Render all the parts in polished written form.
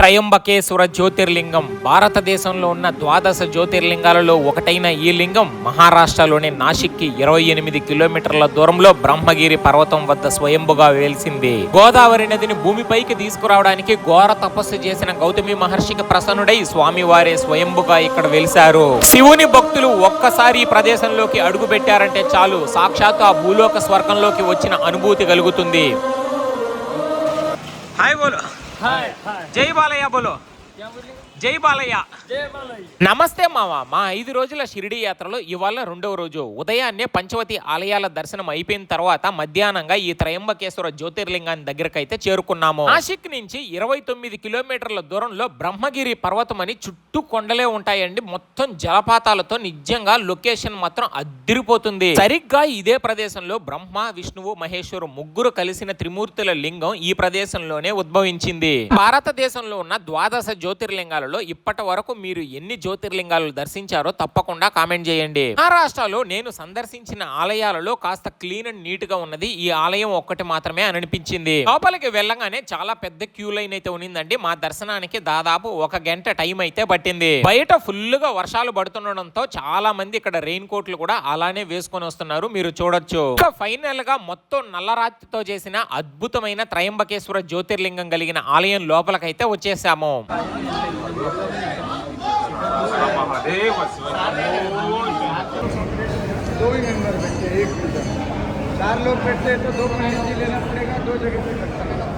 త్రయంబకేశ్వర జ్యోతిర్లింగం భారతదేశంలో ఉన్న ద్వాదశ జ్యోతిర్లింగాలలో ఒకటైన ఈ లింగం మహారాష్ట్రలోని నాసిక్కి 28 కిలోమీటర్ల దూరంలో బ్రహ్మగిరి పర్వతం వద్ద స్వయంభుగా వెలిసింది. గోదావరి నదిని భూమిపైకి తీసుకురావడానికి ఘోర తపస్సు చేసిన గౌతమి మహర్షికి ప్రసన్నుడై స్వామివారే స్వయంభుగా ఇక్కడ వెలిశారు. శివుని భక్తులు ఒక్కసారి ఈ ప్రదేశంలోకి అడుగు పెట్టారంటే చాలు, సాక్షాత్తు ఆ భూలోక స్వర్గంలోకి వచ్చిన అనుభూతి కలుగుతుంది. హాయ్ బోలో, జై బాలయ్య బోలో, జై బాలయ్య. నమస్తే మామ. మా 5 రోజుల షిరిడి యాత్రలో ఇవాళ 2వ రోజు. ఉదయాన్నే పంచవతి ఆలయాల దర్శనం అయిపోయిన తర్వాత మధ్యాహ్నంగా ఈ త్రయంబకేశ్వర జ్యోతిర్లింగాన్ని దగ్గరకైతే చేరుకున్నాము. నాసిక్ నుంచి 29 కిలోమీటర్ల దూరంలో బ్రహ్మగిరి పర్వతం అని చుట్టూ కొండలే ఉంటాయండి. మొత్తం జలపాతాలతో నిజంగా లొకేషన్ మాత్రం అద్దిరిపోతుంది. సరిగ్గా ఇదే ప్రదేశంలో బ్రహ్మ, విష్ణువు, మహేశ్వరు ముగ్గురు కలిసిన త్రిమూర్తుల లింగం ఈ ప్రదేశంలోనే ఉద్భవించింది. భారతదేశంలో ఉన్న ద్వాదశ జ్యోతిర్లింగాలలో ఇప్పటి వరకు మీరు ఎన్ని జ్యోతిర్లింగాలు దర్శించారో తప్పకుండా కామెంట్ చేయండి. మహారాష్ట్రలో నేను సందర్శించిన ఆలయాలలో కాస్త క్లీన్ అండ్ నీట్ గా ఉన్నది ఈ ఆలయం ఒక్కటి మాత్రమే అని అనిపించింది. లోపలికి వెళ్ళగానే చాలా పెద్ద క్యూ లైన్ అయితే ఉన్నిందండి. మా దర్శనానికి దాదాపు 1 గంట టైం అయితే పట్టింది. బయట ఫుల్ గా వర్షాలు పడుతుండడంతో చాలా మంది ఇక్కడ రెయిన్ కోట్లు కూడా అలానే వేసుకొని వస్తున్నారు, మీరు చూడొచ్చు. ఫైనల్ గా మొత్తం నల్లరాతితో చేసిన అద్భుతమైన త్రయంబకేశ్వర జ్యోతిర్లింగం కలిగిన ఆలయం లోపలికైతే వచ్చేసాము. 2 ही मेंबर बैठे, 1 मीटर 4 लोग बैठते हैं तो 2 मिनट लेना पड़ेगा, 2 जगह पे बैठना पड़ेगा।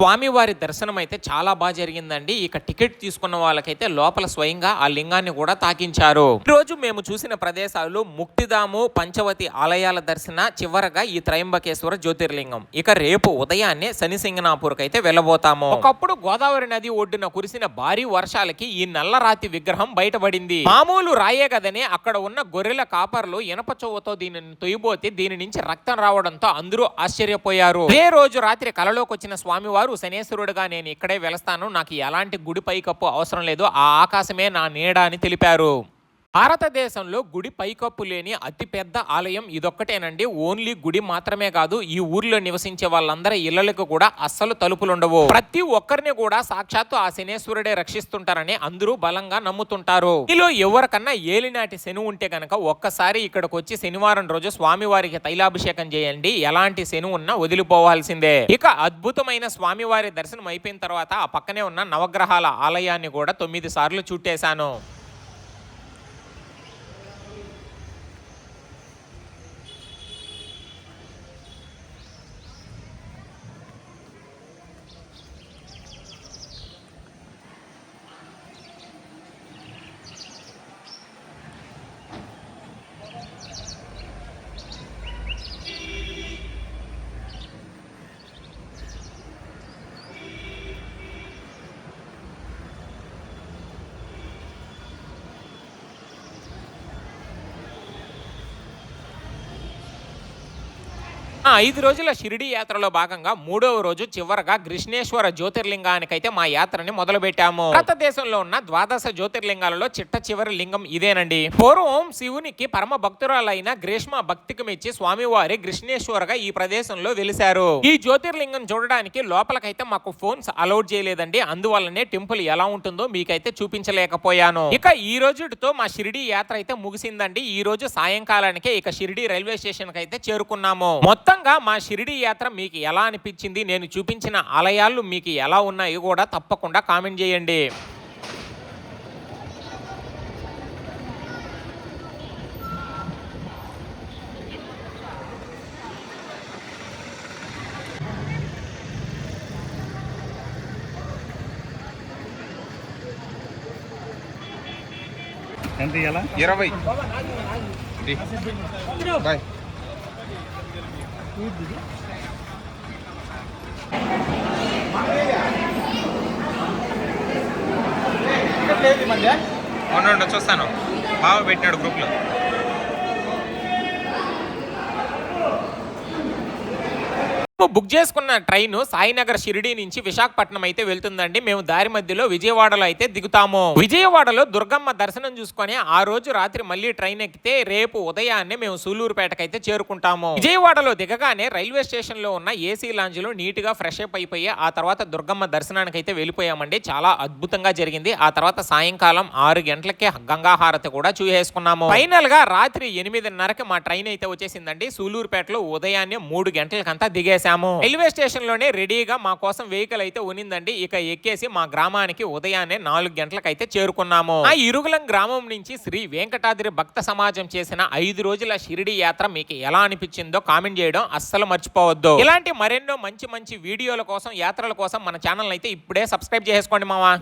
స్వామివారి దర్శనం అయితే చాలా బాగా జరిగిందండి. ఇక టికెట్ తీసుకున్న వాళ్ళకైతే లోపల స్వయంగా ఆ లింగాన్ని కూడా తాకించారు. ఈ రోజు మేము చూసిన ప్రదేశాలు ముక్తిధాము, పంచవతి ఆలయాల దర్శన, చివరగా ఈ త్రయంబకేశ్వర జ్యోతిర్లింగం. ఇక రేపు ఉదయాన్నే శనిసింగనాపూర్కి అయితే వెళ్ళబోతాము. ఒకప్పుడు గోదావరి నది ఒడ్డున కురిసిన భారీ వర్షాలకి ఈ నల్లరాతి విగ్రహం బయటపడింది. మామూలు రాయే కదని అక్కడ ఉన్న గొర్రెల కాపర్లు ఇనప చొవ్వతో దీనిని తొయ్యబోతే దీని నుంచి రక్తం రావడంతో అందరూ ఆశ్చర్యపోయారు. ఏ రోజు రాత్రి కలలోకి వచ్చిన స్వామివారు శనేశ్వరుడుగా నేను ఇక్కడే వెళస్తాను, నాకు ఎలాంటి గుడి పైకప్పు అవసరం లేదు, ఆ ఆకాశమే నా నీడ అని తెలిపారు. భారతదేశంలో గుడి పైకప్పు లేని అతిపెద్ద ఆలయం ఇదొక్కటేనండి. ఓన్లీ గుడి మాత్రమే కాదు, ఈ ఊర్లో నివసించే వాళ్ళందరి ఇళ్లకు కూడా అస్సలు తలుపులుండవు. ప్రతి ఒక్కరిని కూడా సాక్షాత్తు ఆ శనేశ్వరుడే రక్షిస్తుంటారని అందరూ బలంగా నమ్ముతుంటారు. ఇలా ఎవరికన్నా ఏలినాటి శని ఉంటే గనక ఒక్కసారి ఇక్కడికి వచ్చి శనివారం రోజు స్వామివారికి తైలాభిషేకం చేయండి, ఎలాంటి శని ఉన్నా వదిలిపోవాల్సిందే. ఇక అద్భుతమైన స్వామివారి దర్శనం అయిపోయిన తర్వాత ఆ పక్కనే ఉన్న నవగ్రహాల ఆలయాన్ని కూడా 9 సార్లు చుట్టేశాను. ఆ 5 రోజుల షిరిడి యాత్రలో భాగంగా 3వ రోజు చివరగా కృష్ణేశ్వర జ్యోతిర్లింగానికైతే మా యాత్రని మొదలుపెట్టాము. భారతదేశంలో ఉన్న ద్వాదశ జ్యోతిర్లింగాలలో చిట్ట చివరి లింగం ఇదేనండి. పూర్వం శివునికి పరమ భక్తురాలైన గ్రీష్మ భక్తికి మెచ్చి స్వామివారి కృష్ణేశ్వరగా ఈ ప్రదేశంలో వెలిశారు. ఈ జ్యోతిర్లింగం చూడడానికి లోపలకైతే మాకు ఫోన్స్ అలౌడ్ చేయలేదండి, అందువల్లనే టెంపుల్ ఎలా ఉంటుందో మీకైతే చూపించలేకపోయాను. ఇక ఈ రోజుతో మా షిరిడి యాత్ర అయితే ముగిసిందండి. ఈ రోజు సాయంకాలానికే ఇక షిరిడి రైల్వే స్టేషన్ కి అయితే చేరుకున్నాము. మొత్తంగా మా షిరిడి యాత్ర మీకు ఎలా అనిపించింది, నేను చూపించిన ఆలయాలు మీకు ఎలా ఉన్నాయి కూడా తప్పకుండా కామెంట్ చేయండి. ఎంత ఇయ్యాలా? 20 బాయ్. అవునండి, చూస్తాను, బాగా పెట్టినాడు గ్రూప్లో. బుక్ చేసుకున్న ట్రైన్ సాయినగర్ షిరిడి నుంచి విశాఖపట్నం అయితే వెళ్తుందండి. మేము దారి మధ్యలో విజయవాడలో అయితే దిగుతాము. విజయవాడలో దుర్గమ్మ దర్శనం చూసుకొని ఆ రోజు రాత్రి మళ్ళీ ట్రైన్ ఎక్కితే రేపు ఉదయాన్నే మేము సూలూరుపేటకు అయితే చేరుకుంటాము. విజయవాడలో దిగగానే రైల్వే స్టేషన్ లో ఉన్న ఏసీ లాంజ్ లో నీట్ గా ఫ్రెష్ అప్ అయిపోయి ఆ తర్వాత దుర్గమ్మ దర్శనానికి అయితే వెళ్ళిపోయామండి. చాలా అద్భుతంగా జరిగింది. ఆ తర్వాత సాయంకాలం 6 గంటలకే గంగాహారతి కూడా చూసేసుకున్నాము. ఫైనల్ గా రాత్రి 8:30కి మా ట్రైన్ అయితే వచ్చేసిందండి. సూలూరుపేటలో ఉదయాన్నే 3 గంటలకంతా దిగేసాము. రైల్వే స్టేషన్ లోనే రెడీగా మా కోసం వెహికల్ అయితే ఉన్నిందండి. ఇక ఎక్కేసి మా గ్రామానికి ఉదయాన్నే 4 గంటలకు అయితే చేరుకున్నాము. ఆ ఇరుగులం గ్రామం నుంచి శ్రీ వెంకటాద్రి భక్త సమాజం చేసిన 5 రోజుల షిరిడి యాత్ర మీకు ఎలా అనిపించిందో కామెంట్ చేయడం అస్సలు మర్చిపోవద్దు. ఇలాంటి మరెన్నో మంచి మంచి వీడియోల కోసం, యాత్రల కోసం మన ఛానల్ అయితే ఇప్పుడే సబ్స్క్రైబ్ చేసుకోండి మావా.